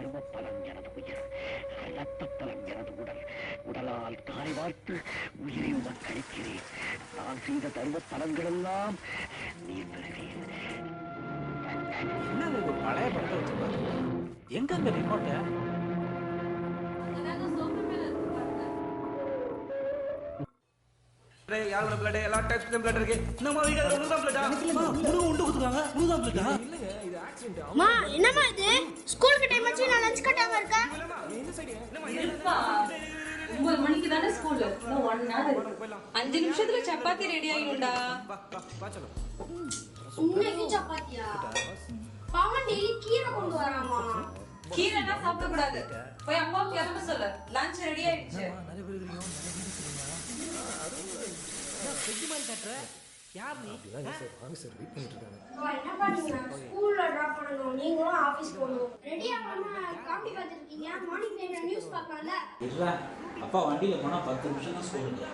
தர்ம பலம் எனது உயிர், இரத்த பலம் எனது உடல். உடலால் தாரை வார்த்து உயிரை உமக்கு அளிக்கிறேன். நான் செய்த தர்ம பலன்கள் எல்லாம் நீர் பெறுவேன். என்ன இது பழைய படத்தை வச்சிருப்பாரு? எங்க அந்த ரிமோட்ட? யாரோட பிளட் எல்லா டைப்ஸ் பிளட் இருக்கு. நம்ம வீட்ல உனக்கு தான் பிளட்டா? முழு உண்டு குத்துறாங்க. முழு தான் பிளட்டா? இல்லங்க இது ஆக்சிடென்ட். மா என்னம்மா இது? ஸ்கூலுக்கு டைம் ஆச்சு, நான் லஞ்ச் கட்டாம இருக்கேன். இந்த சைடு என்னமா இருப்பா 9 மணிக்கு தானே ஸ்கூல். இன்னும் 1 hour இருக்கு. 5 நிமிஷத்துல சப்பாத்தி ரெடி ஆயிடும்டா. வா चलो. இன்னைக்கு சப்பாத்தியா? பாவம் டெய்லி கீரை கொண்டு வராமா? கீரைனா சாப்பிட கூடாது. போய் அம்மாவுக்கு கிளம்ப சொல்லு. லஞ்ச் ரெடி ஆயிடுச்சு. யார் நீ? வாங்க சார் வெயிட் பண்ணிட்டு இருக்காங்க. என்ன பண்ணீங்க? ஸ்கூல்ல டிராப் பண்ணனும், நீங்களும் ஆபீஸ் போகணும். ரெடி ஆகாம காமெடி பார்த்துருக்கீங்க. மார்னிங் டைம்ல நியூஸ் பார்க்கலாம்ல. இல்ல அப்பா வண்டியில போனா 10 நிமிஷம் தான் ஸ்கூலுக்கு.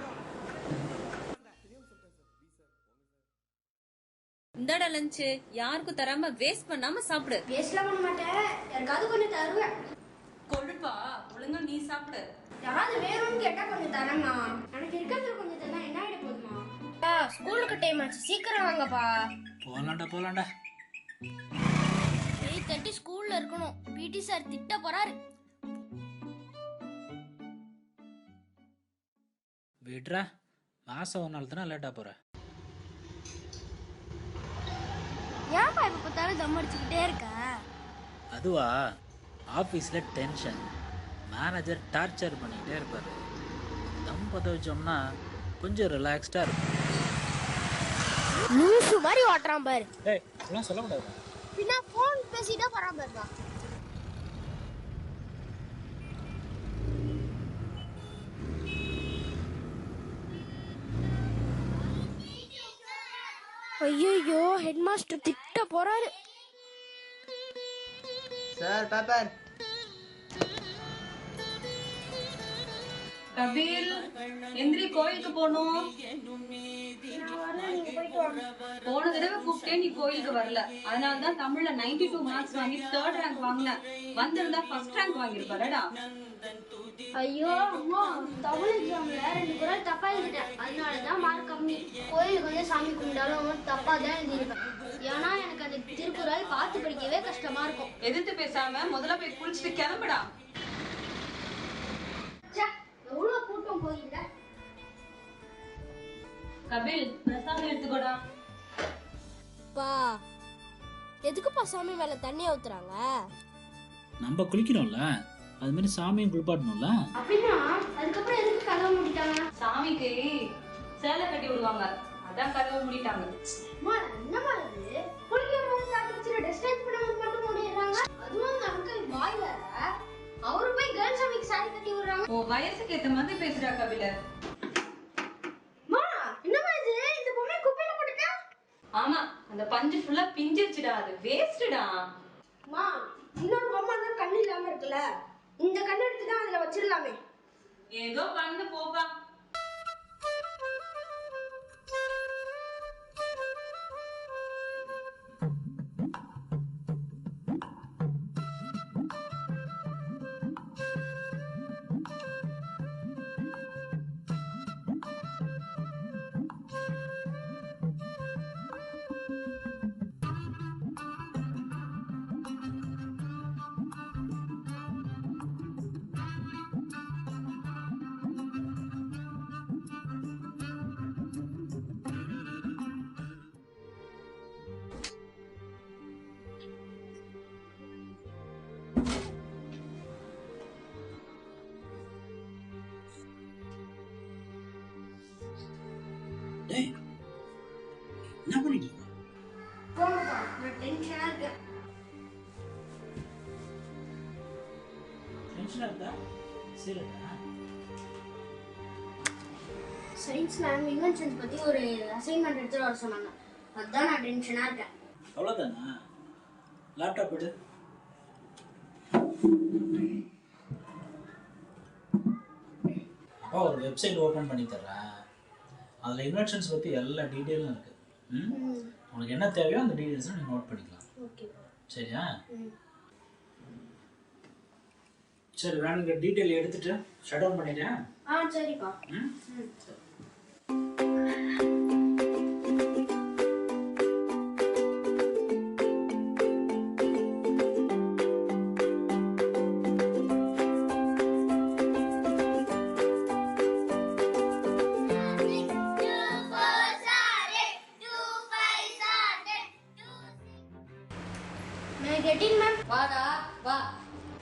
இந்தடா லஞ்ச் யாருக்கும் தராம வேஸ்ட் பண்ணாம சாப்பிடு. வேஸ்ட்லாம் பண்ண மாட்டேன், யாருக்காவது கொஞ்சம் தருவேன். கொழுப்பா ஒழுங்கா நீ சாப்பிடு. யாராவது வேணும்னு கேட்டா கொஞ்சம் தரேம்மா. எனக்கு இருக்கிறது கொஞ்சம் தந்தா என்ன ஆயிட போகுதுமா? ஸ்கூலுக்கு டைம் ஆச்சு, சீக்கிரம் வாங்கப்பா. போலாம்டா. 8:30 ஸ்கூல்ல இருக்கணும். பிடி சார் திட்ட போறாரு. விட்றா, மாசம் ஒரு நாள் தானே லேட்டா போற. ஏன்பா இப்ப பார்த்தாலும் தம் அடிச்சுக்கிட்டே இருக்க? அதுவா, ஆஃபீஸில் டென்ஷன், மேனேஜர் டார்ச்சர் பண்ணிக்கிட்டே இருப்பார். தம் பற்ற வச்சோம்னா கொஞ்சம் ரிலாக்ஸ்டாக இருக்கும். லூசு மாதிரி ஓட்டுறான் பாரு. ஏய் இதெல்லாம் சொல்லக்கூடாது. பின்ன ஃபோன் பேசிட்டா போறான் பாருப்பா. ஐயோ ஹெட் மாஸ்டர் திட்ட போறாரு. Sir paper. கபில் எந்திரி, கோயிலுக்கு போகணும். போன தடவை கூப்பிட்டே நீ கோயிலுக்கு வரல. அதனாலதான் தமிழ்ல 92 மார்க்ஸ் வாங்கி 3rd ரேங்க் வாங்கின. வந்திருந்தா ஃபர்ஸ்ட் ரேங்க் வாங்கிருப்பாடா. ஐயோ அம்மா, தமிழ் எக்ஸாம்ல 2 குறள் தப்பா எழுதிட்டேன். அதனாலதான் மார்க் கம்மி. கோயிலுக்கு வந்து சாமி கும்பிட்டாலும் தப்பா தான் எழுதிருப்பேன். ஏன்னா எனக்கு அந்த திருக்குறள் பார்த்து படிக்கவே கஷ்டமா இருக்கும். எதிர்த்து பேசாம முதல்ல போய் குளிச்சுட்டு கிளம்புடா. எவ்வளவு கூட்டம் கோயில்ல. கபில் பிரசாதம் எடுத்துக்கோடா. பா எதுக்குப்பா சாமி மேல தண்ணி ஊத்துறாங்க? நம்ம குளிக்கிறோம்ல, அது மாதிரி சாமியும் குளிப்பாட்டணும்ல. அப்படின்னா அதுக்கப்புறம் எதுக்கு கதவை மூடிட்டாங்க? சாமிக்கு சேலை கட்டி விடுவாங்க, அதான் கதவை மூடிட்டாங்க. என்னமா இது? குளிக்கும் போது தாட்டி வச்சு ட்ரெஸ் சேஞ்ச் பண்ணும்போது மட்டும் மூடிடுறாங்க. அதுவும் அந்த அங்கிள் பாய் வேற, அவரு போய் கேர்ள்ஸ் சாமிக்கு சாரி கட்டி விடுறாங்க. ஓ வயசுக்கு ஏத்த மாதிரி பேசுறா கபில. என்னமா இது? இந்த பொம்மை குப்பையில போட்டுட்டா? ஆமா, அந்த பஞ்சு ஃபுல்லா பிஞ்சிருச்சுடா, அது வேஸ்ட்டா. மா இன்னொரு பொம்மை தான் கண்ணு இல்லாம இருக்குல்ல, இந்த கண்ணு எடுத்து தான் அதுல வச்சிரலாமே. ஏதோ பண்ணு போப்பா. டேய் என்ன பண்ணிட்டு இருக்க? போங்கப்பா, நான் டென்ஷனா இருக்கேன். டென்ஷனா இருக்கா? சரிடா. சயின்ஸ் மேம் இன்வென்ஷன்ஸ் பத்தி ஒரு அசைன்மெண்ட் எடுத்துட்டு வர சொன்னாங்க. அதான் நான் டென்ஷனா இருக்கேன். அவ்வளோதானா? லேப்டாப் எடு. அப்பா ஒரு வெப்சைட் ஓப்பன் பண்ணி தர்றேன். அதில் இன்வென்ஷன்ஸ் பற்றி எல்லா டீட்டெயிலும் இருக்குது. உனக்கு என்ன தேவையோ அந்த டீட்டெயில்ஸை நீ நோட் பண்ணிக்கலாம். ஓகே. சரியா? சரி வேணுங்க டீட்டெயில் எடுத்துட்டு ஷட் டவுன் பண்ணிட்டேன். சரிப்பா. ம். வாடா வா.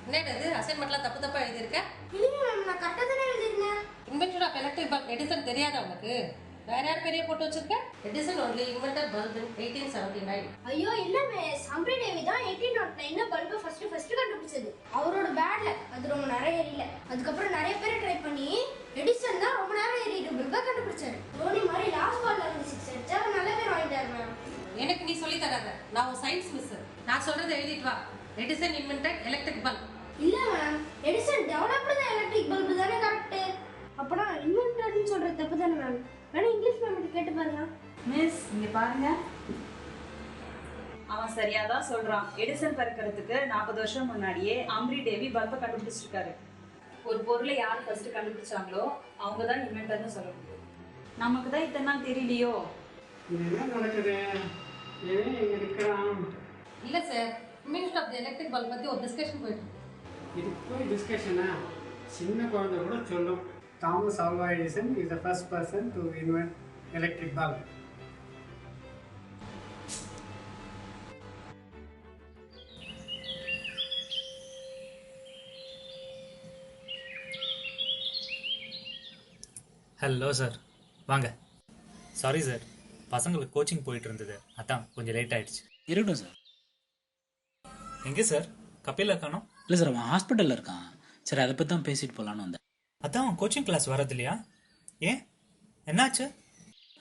என்னது அசைன்மெண்ட்லாம் தப்பு தப்பா எழுதியிருக்க? இல்லைங்க மேம், நான் கரெக்டாக தானே எழுதிருக்கேன். Invention of electric bulb Edison தெரியாதா உனக்கு? வேற யார் பெரிய போட்டு வச்சிருக்க? Edison only inventor bulb in 1879. ஐயோ இல்ல மிஸ், ஹம்ப்ரி டேவி தான் 1809 பல்பை ஃபர்ஸ்ட் கண்டுபிடிச்சது. அவரோட பேட்ல அது ரொம்ப நேரம் எரியல. அதுக்கப்புறம் நிறைய பேர் ட்ரை பண்ணி எடிசன் தான் ரொம்ப நேரம் எரியுற பல்பை கண்டுபிடிச்சாரு. தோனி மாதிரி லாஸ்ட் பால்ல இருந்து 6 அடிச்சா நல்ல பேர் வாங்கிட்டாரு மேம். எனக்கு நீ சொல்லி தராத, நான் உன் சயின்ஸ் மிஸ். நான் சொல்றதை எழுதிட்டு வா. Edison invented electric bulb. இல்ல ma'am, Edison developed the electric bulb தானே கரெக்ட். அப்பனா இன்வென்டர்னு சொல்றது தப்பு தானே மேம்? வேணா இங்கிலீஷ் மேம் கேட்டு பாருங்க. மிஸ் இங்க பாருங்க, அவன் சரியாதான் சொல்றான். எடிசன் பிறக்கிறதுக்கு 40 வருஷம் முன்னாடியே ஹம்ப்ரி டேவி பல்பை கண்டுபிடிச்சிருக்காரு. ஒரு பொருளை யார் ஃபர்ஸ்ட் கண்டுபிடிச்சாங்களோ அவங்க தான் இன்வென்டர்னு சொல்ல முடியும். நமக்கு தான் இத்தனை நாள் தெரியலையோ. என்ன நடக்குது? ஏன் இங்க நிற்கிறான்? இல்ல sir, invention of the electric bulb பத்தி ஒரு டிஸ்கஷன் போயிட்டு இருக்கு. இது போய் டிஸ்கஷனா? சின்ன குழந்தை கூட சொல்லும். Thomas Alva Edison is the first person to invent electric bulb. Hello sir, வாங்க. சாரி சார், பசங்களுக்கு கோச்சிங் போயிட்டு இருந்தது, அதான் கொஞ்சம் லேட் ஆயிடுச்சு. இருக்கட்டும் சார். எங்கே சார் கபில காணோம்? இல்லை சார், அவன் ஹாஸ்பிட்டலில் இருக்கான். சரி, அதை பற்றி தான் பேசிட்டு போகலான்னு வந்தேன். அதான் அவன் கோச்சிங் கிளாஸ் வரது இல்லையா? ஏன், என்னாச்சு?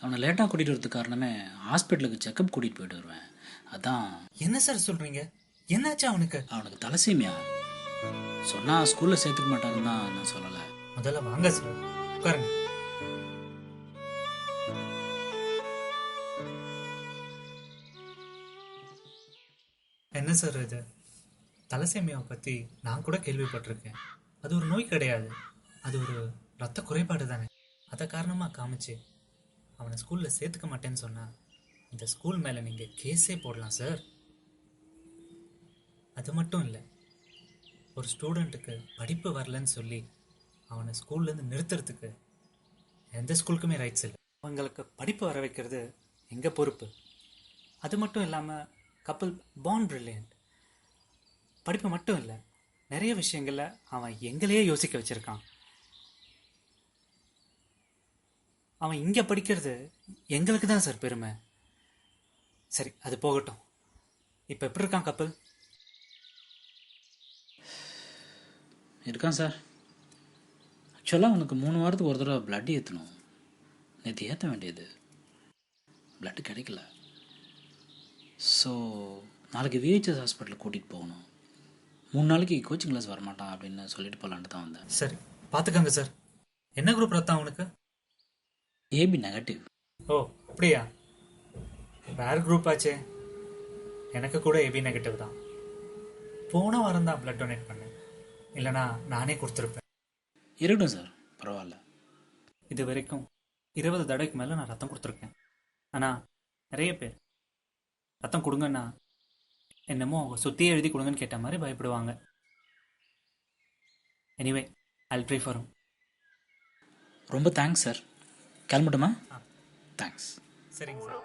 அவனை லேட்டாக கூட்டிகிட்டு வரதுக்கு காரணமே ஹாஸ்பிட்டலுக்கு செக்கப் கூட்டிகிட்டு போயிட்டு வருவேன். அதான். என்ன சார் சொல்கிறீங்க? என்னாச்சு அவனுக்கு? அவனுக்கு தலசீமியா. சொன்னால் ஸ்கூலில் சேர்த்துக்க மாட்டான்னு தான் நான் சொல்லலை. முதல்ல வாங்க சார், உட்காருங்க. என்ன சார் இது? தலசேமியாவை பற்றி நான் கூட கேள்விப்பட்டிருக்கேன். அது ஒரு நோய் கிடையாது, அது ஒரு ரத்த குறைபாடு தானே. அதை காரணமாக காமிச்சு அவனை ஸ்கூலில் சேர்த்துக்க மாட்டேன்னு சொன்னால் இந்த ஸ்கூல் மேலே நீங்கள் கேஸே போடலாம் சார். அது மட்டும் இல்லை, ஒரு ஸ்டூடெண்ட்டுக்கு படிப்பு வரலன்னு சொல்லி அவனை ஸ்கூல்லேருந்து நிறுத்துறதுக்கு எந்த ஸ்கூலுக்குமே ரைட்ஸ் இல்லை. அவங்களுக்கு படிப்பு வர வைக்கிறது எங்கள் பொறுப்பு. அது மட்டும் இல்லாமல் கப்பல் பார்ன் பிரில்லியன்ட். படிப்பு மட்டும் இல்லை, நிறைய விஷயங்களில் அவன் எங்களையே யோசிக்க வச்சுருக்கான். அவன் இங்கே படிக்கிறது எங்களுக்கு தான் சார் பெருமை. சரி, அது போகட்டும். இப்போ எப்படி இருக்கான் கப்பல்? இருக்கான் சார். ஆக்சுவலாக அவனுக்கு 3 வாரத்துக்கு ஒரு தடவை பிளட் ஏற்றணும். நேற்று ஏற்ற வேண்டியது, பிளட்டு கிடைக்கல. ஸோ நாளைக்கு விஹெச்எஸ் ஹாஸ்பிட்டலுக்கு கூட்டிகிட்டு போகணும். 3 நாளைக்கு கோச்சிங் கிளாஸ் வரமாட்டான் அப்படின்னு சொல்லிட்டு போகலான்ட்டு தான் வந்தேன். சரி, பார்த்துக்கங்க சார். என்ன குரூப் ரத்தம் அவனுக்கு? AB negative. ஓ அப்படியா? வேறு குரூப் ஆச்சே. எனக்கு கூட ஏபி நெகட்டிவ் தான். போன வாரம் தான் பிளட் டொனேட் பண்ணேன், இல்லைனா நானே கொடுத்துருப்பேன். இருக்கட்டும் சார், பரவாயில்ல. இது வரைக்கும் 20 தடவைக்கு மேலே நான் ரத்தம் கொடுத்துருக்கேன். ஆனால் நிறைய பேர் ரத்தம் கொடுங்கன்னா என்னமோ சுற்றியே எழுதி கொடுங்கன்னு கேட்ட மாதிரி பயப்படுவாங்க. Anyway, Jal try for. ரொம்ப தேங்க்ஸ் சார். கிளம்பட்டுமா? தேங்க்ஸ். சரிங்க சார்.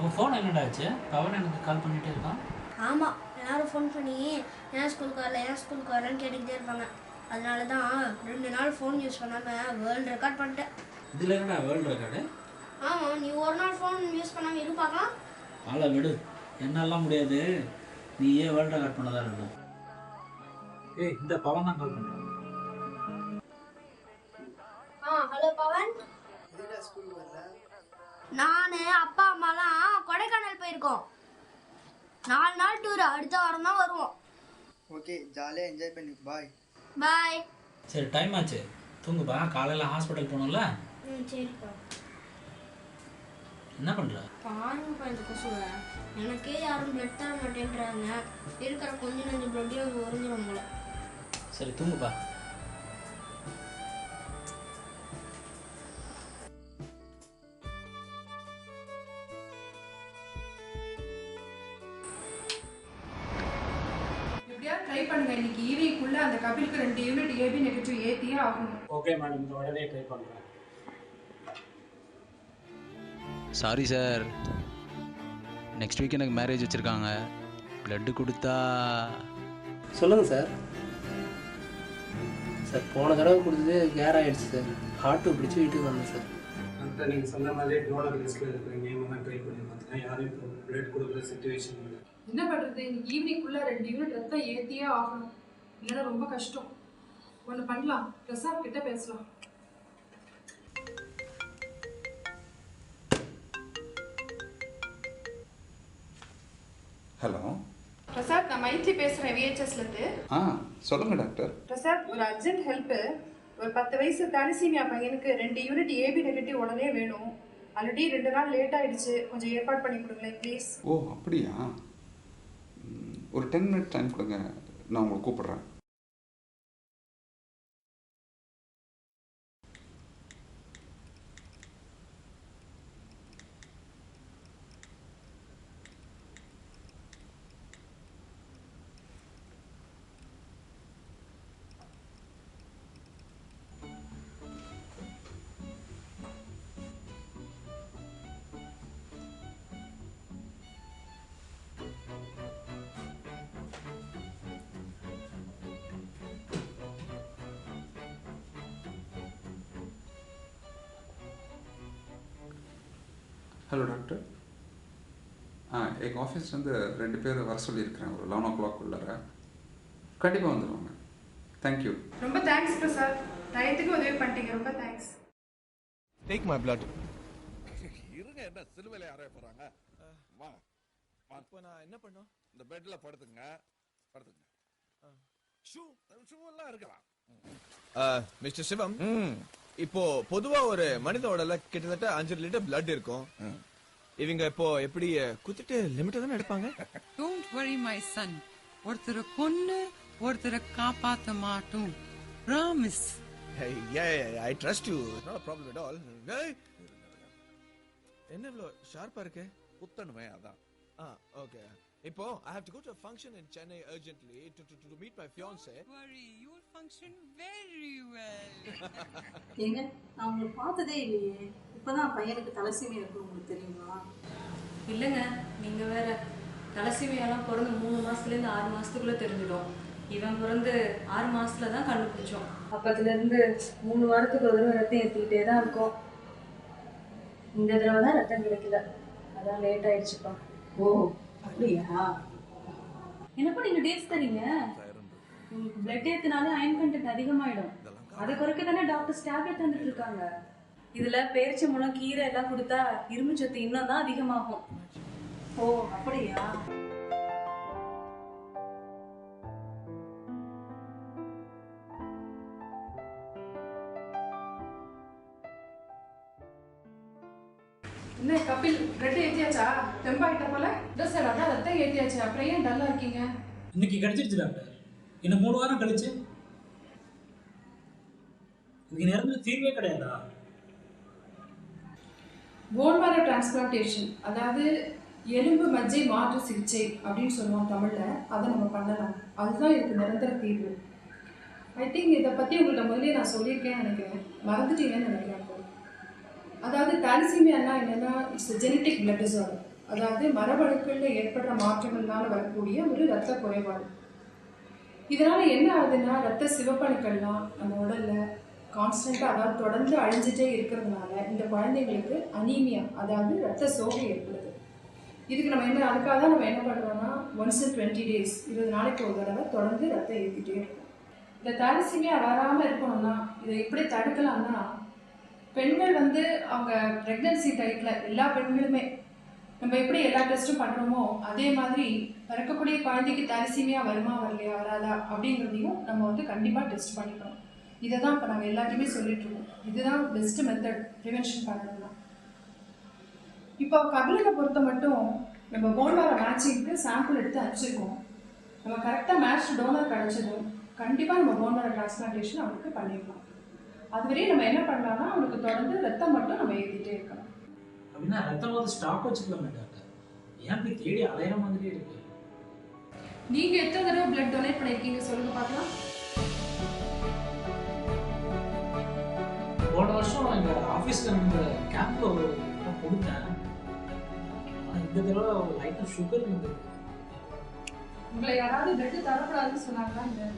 உன் ஃபோன் என்னடா ஆச்சு? பவன் எனக்கு கால் பண்ணிகிட்டே இருக்கான். ஆமாம், எல்லாரும் ஃபோன் பண்ணி ஏன் ஸ்கூலுக்கு வரலன்னு கேட்டுக்கிட்டே இருப்பாங்க. அதனால தான் 2 நாள் ஃபோன் யூஸ் பண்ணாமல் வேர்ல்டு ரெக்கார்ட் பண்ணிட்டேன். இதில் என்னடா வேர்ல்டு ரெக்கார்டு? ஆமாம், நீ ஒரு நாள் ஃபோன் யூஸ் பண்ணாமல் இரு பார்க்கலாம். ஆளை விடு, என்னாலாம் முடியாது. நீ ஏன் வேர்ல்டு ரெக்கார்ட் பண்ணதாக இருக்கணும். ஏய், இந்த பவன் தான் கால் பண்ணுறேன். ஹலோ பவன். நான் அப்பா அம்மாலாம் கொடைக்கானல் போயிருக்கோம். 4 நாள் டூர், அடுத்த வாரம் தான் வருவோம். ஓகே, ஜாலியாக என்ஜாய் பண்ணி பாய். பாய். சரி டைம் ஆச்சு, தூங்குப்பா. காலையில் ஹாஸ்பிட்டல் போகணும்ல. சரிப்பா. என்ன பண்ணுற? பாருங்கப்பா இந்த கொசுவை. எனக்கே யாரும் பிளட் தர மாட்டேன்றாங்க. இருக்கிற கொஞ்சம் நஞ்சு பிளட்டையும் அங்கே உறிஞ்சிடும் போல. சரி தூங்குப்பா. எப்படியா ட்ரை பண்ணுங்க. இன்னைக்கு ஈவினிங்குள்ள அந்த கபிலுக்கு 2 யூனிட் ஏபி நெகட்டிவ் ஏற்றியே ஆகணும். ஓகே மேடம், இந்த உடனே ட்ரை பண்ணுறேன். சாரி சார், நெக்ஸ்ட் வீக் எனக்கு மேரேஜ் வச்சுருக்காங்க. ப்ளட்டு கொடுத்தா. சொல்லுங்கள் சார். சார் போன தடவை கொடுத்தது கேர் ஆகிடுச்சு சார். ஹார்ட்டு பிடிச்சி வீட்டுக்கு வந்தேன் சார். டாக்டர், நீங்கள் சொன்ன மாதிரி டோனர் லிஸ்ட்டில் இருக்கிற நேம் எல்லாம் ட்ரை பண்ணி பார்த்தேன். யாரும் இப்போ ப்ளட் கொடுக்குற சிச்சுவேஷன் இல்லை. என்ன பண்ணுறது, இன்னைக்கு ஈவினிங்குள்ள 2 யூனிட் ரத்தம் ஏற்றியே ஆகணும். இல்லைன்னா ரொம்ப கஷ்டம். ஒன்று பண்ணலாம், பிரசாத் கிட்ட பேசலாம். ஹலோ பிரசாத், நான் மைத்லி பேசுகிறேன் விஹெச்எஸ்லேருந்து. சொல்லுங்கள் டாக்டர். பிரசாத், ஒரு அர்ஜென்ட் ஹெல்ப்பு. ஒரு 10 வயசு தாலிசீமியா பையனுக்கு 2 யூனிட் ஏபி நெகட்டிவ் உடனே வேணும். ஆல்ரெடி 2 நாள் லேட் ஆகிடுச்சு. கொஞ்சம் ஏற்பாடு பண்ணி கொடுங்களேன் ப்ளீஸ். ஓ அப்படியா? ஒரு 10 மினிட் டைம் கொடுங்க, நான் உங்களை கூப்பிட்றேன். Hello doctor. எங்கள் ஆஃபீஸ்லேருந்து 2 பேர் வர சொல்லியிருக்கிறேன். ஒரு 11 o'clock உள்ளார கண்டிப்பாக வந்துடுவாங்க. தேங்க்யூ. ரொம்ப தேங்க்ஸ் பிரசாத், டயத்துக்கு உதவி பண்ணிட்டீங்க. ரொம்ப தேங்க்ஸ். Take my blood. இருங்க, என்ன சிலுவையில் யாரே போகிறாங்க? வா இப்போ நான் என்ன பண்ணோம்? இந்த பெட்டில் படுத்துங்க. ஷூ எல்லாம் இருக்கலாம். மிஸ்டர் சிவம், இப்போ பொதுவா ஒரு மனித உடல்ல கிட்டத்தட்ட 5 லிட்டர் பிளட் இருக்கும். இவங்க இப்போ எப்படி குத்திட்டு லிமிட்டா தானே எடுப்பாங்க? Don't worry my son. ஒருத்தரை கொன்னு ஒருத்தரை காப்பாத்த மாட்டோம். Promise. Yeah, I trust you. Not a problem at all. என்ன இவ்ளோ ஷார்ப்பா இருக்கு? குத்தணுமே அதான். Okay. இப்போ I have to go to a function in Chennai urgently to meet my fiancée. Worry, you will function very well. ஏங்க, நான் உங்களுக்கு பார்த்ததே இல்லையே. இப்பதான் பையனுக்கு தலசீமியா இருக்கு, உங்களுக்கு தெரியுமா? இல்லைங்க, நீங்க வேற. தலசீமியாலாம் பிறந்து 3 மாசத்துலேருந்து 6 மாசத்துக்குள்ள தெரிஞ்சிடும். இவன் பிறந்து 6 மாசத்துல தான் கண்டுபிடிச்சோம். அப்பத்துல இருந்து 3 வாரத்துக்கு ஒரு தடவை ரத்தம் ஏற்றிக்கிட்டே தான் இருக்கும். இந்த தடவை தான் ரத்தம் கிடைக்கல, அதான் லேட் ஆயிடுச்சுப்பா. ஓ அப்படியா? என்னப்பா நீங்க டேஸ் தரீங்க? உங்களுக்கு பிளட் ஏத்துனாலே அயன் கண்டென்ட் அதிகமாயிடும். அதை குறைக்க தானே டாக்டர் டேப்லெட் தந்துட்டு இருக்காங்க. இதுல பேரிச்சம்பழம், கீரை எல்லாம் கொடுத்தா இரும்பு சத்து இன்னும் தான் அதிகமாகும். ஓ அப்படியா? என்ன கபில், பிளட் ஏற்றியாச்சா? தெம்பாயிட்ட போல. இல்லை சார், அதான் ரத்தம் ஏற்றியாச்சு. அப்புறம் ஏன் டல்லா இருக்கீங்க? இன்னைக்கு கிடைச்சிருச்சு டாக்டர். இன்னும் 3 வாரம் கழிச்சு இதுக்கு நேரத்தில் தீர்வே கிடையாதா? போன் மேரோ டிரான்ஸ்பிளான்டேஷன், அதாவது எலும்பு மஜ்ஜை மாற்று சிகிச்சை அப்படின்னு சொல்லுவோம் தமிழில். அதை நம்ம பண்ணலாம். அதுதான் இதுக்கு நிரந்தர தீர்வு. ஐ திங்க் இதை பற்றி உங்கள்கிட்ட முதலே நான் சொல்லியிருக்கேன்னு நினைக்கிறேன். மறந்துட்டீங்கன்னு நினைக்கிறேன். அதாவது தாலிசீமியானா என்னென்னா, இட்ஸ் ஜெனட்டிக் பிளட் டிசார்டர். அதாவது மரபணுக்களில் ஏற்படுற மாற்றங்கள்னால வரக்கூடிய ஒரு இரத்த குறைபாடு. இதனால் என்ன ஆகுதுன்னா, இரத்த சிவப்பணுக்கள்லாம் நம்ம உடலில் கான்ஸ்டண்ட்டாக, அதாவது தொடர்ந்து அழிஞ்சிட்டே இருக்கிறதுனால இந்த குழந்தைங்களுக்கு அனீமியா, அதாவது இரத்த சோகை ஏற்படுது. இதுக்கு நம்ம என்ன, அதுக்காக தான் நம்ம என்ன பண்ணுறோம்னா, ஒன்ஸ் இன் 20 days, 20 நாளைக்கு ஒரு தடவை தொடர்ந்து ரத்தம் ஏற்றிட்டே இருக்கும். இந்த தாலிசீமியா வராமல் இருக்கணும்னா இதை எப்படி தடுக்கலாம்னா, பெண்கள் வந்து அவங்க ப்ரெக்னன்சி டைத்தில் எல்லா பெண்களுமே நம்ம எப்படி எல்லா டெஸ்ட்டும் பண்ணுறோமோ அதே மாதிரி பிறக்கக்கூடிய குழந்தைக்கு தரிசீமையாக வருமா வரலையா வராதா அப்படிங்கிறதையும் நம்ம வந்து கண்டிப்பாக டெஸ்ட் பண்ணிக்கணும். இதை தான் இப்போ நாங்கள் எல்லாத்தையுமே சொல்லிட்டுருக்கோம். இதுதான் பெஸ்ட் மெத்தட் ப்ரிவென்ஷன் பண்ணணும்னா. இப்போ கபிலனை பொறுத்த மட்டும் நம்ம போன்வார மேட்சிங்க்கு சாம்பிள் எடுத்து அனுப்பிச்சிருக்கோம். நம்ம கரெக்டாக மேட்ச் டோனர் கிடச்சதும் கண்டிப்பாக நம்ம போன்வார டிரான்ஸ்பிளான்டேஷன் அவனுக்கு பண்ணிடலாம். அதுவரையும் நம்ம என்ன பண்ணலாம்னா அவனுக்கு தொடர்ந்து ரத்தம் மட்டும் நம்ம ஏற்றிட்டே இருக்கலாம். அப்படின்னா ரத்தம் வந்து ஸ்டாக் வச்சுக்கலாமே டாக்டர், ஏன் போய் தேடி அலையிற மாதிரி இருக்கு? நீங்கள் எத்தனை தடவை பிளட் டொனேட் பண்ணியிருக்கீங்க சொல்லுங்க பார்க்கலாம். போன வருஷம் எங்கள் ஆஃபீஸில் இருந்த கேம்பில் ஒரு கொடுத்தேன். ஆனால் இந்த தடவை லைட்டாக சுகர் இருந்தது. உங்களை யாராவது பிளட் தரக்கூடாதுன்னு சொன்னாங்களா? இல்லை,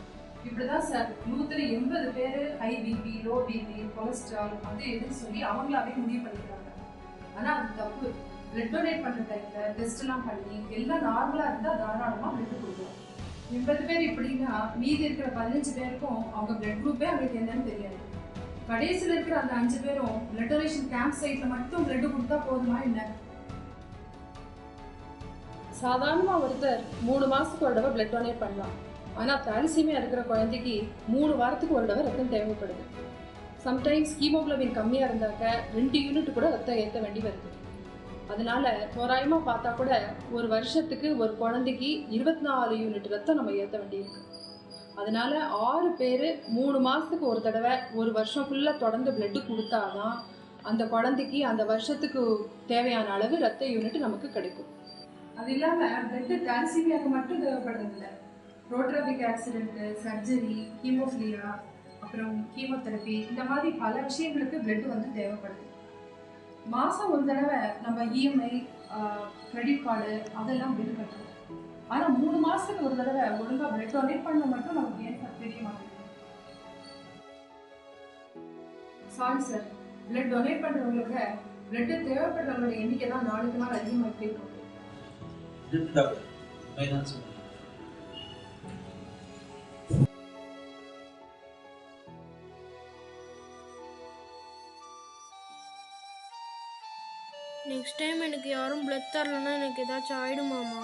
இப்படிதான் சார் 180 பேர் high BP, low BP, cholesterol அது எதுன்னு சொல்லி அவங்களாவே முடிவு பண்ணிக்கிறாங்க. ஆனால் அது தப்பு. பிளட் டொனேட் பண்ணுற டைமில் டெஸ்ட்லாம் பண்ணி எல்லாம் நார்மலாக இருந்தால் தாராளமாக பிளட் கொடுக்கலாம். 80 பேர் இப்படின்னா மீதி இருக்கிற 15 பேருக்கும் அவங்க பிளட் குரூப்பே அவங்களுக்கு என்னன்னு தெரியாது. கடைசியில் இருக்கிற அந்த 5 பேரும் பிளட் டொனேஷன் கேம்ப் சைட்டில் மட்டும் பிளட் கொடுத்தா போதுமா இல்லை? சாதாரணமாக ஒருத்தர் 3 மாதத்துக்கு ஒரு தடவை பிளட் டொனேட் பண்ணலாம். ஆனால் தாலிசீமியா இருக்கிற குழந்தைக்கு 3 வாரத்துக்கு ஒரு தடவை ரத்தம் தேவைப்படுது. சம்டைம்ஸ் ஹீமோகுளோபின் கம்மியாக இருந்தாக்க 2 யூனிட் கூட ரத்தம் ஏற்ற வேண்டி வருது. அதனால தோராயமாக பார்த்தா கூட ஒரு வருஷத்துக்கு ஒரு குழந்தைக்கு 24 யூனிட் ரத்தம் நம்ம ஏற்ற வேண்டியிருக்கு. அதனால 6 பேர் 3 மாதத்துக்கு ஒரு தடவை ஒரு வருஷம் ஃபுல்லாக தொடர்ந்து பிளட்டு கொடுத்தாதான் அந்த குழந்தைக்கு அந்த வருஷத்துக்கு தேவையான அளவு ரத்த யூனிட் நமக்கு கிடைக்கும். அது இல்லாமல் பிளட்டு தாலிசீமியாவுக்கு மட்டும் தேவைப்படுறதில்லை. ப்ரோட்ராபிக் ஆக்சிடென்ட்டு, சர்ஜரி, ஹீமோஃபிலியா, அப்புறம் கீமோதெரப்பி, இந்த மாதிரி பல விஷயங்களுக்கு பிளட் வந்து தேவைப்படுது. மாதம் ஒரு தடவை நம்ம இஎம்ஐ, கிரெடிட் கார்டு அதெல்லாம் பில் கட்டுறோம். ஆனால் 3 மாதத்துக்கு ஒரு தடவை ஒழுங்காக பிளட் டொனேட் பண்ண மட்டும் நமக்கு ஏன் தெரிய மாட்டேங்குது. சாரி சார், பிளட் டொனேட் பண்ணுறவங்களுக்கு பிளட்டு தேவைப்படுறவங்களோட எண்ணிக்கை தான் நாளுக்கு நாள் அதிகமாகிட்டே இருக்கும். நெக்ஸ்ட் டைம் எனக்கு யாரும் பிளட் தரலன்னா எனக்கு ஏதாச்சும் ஆயிடுமாமா?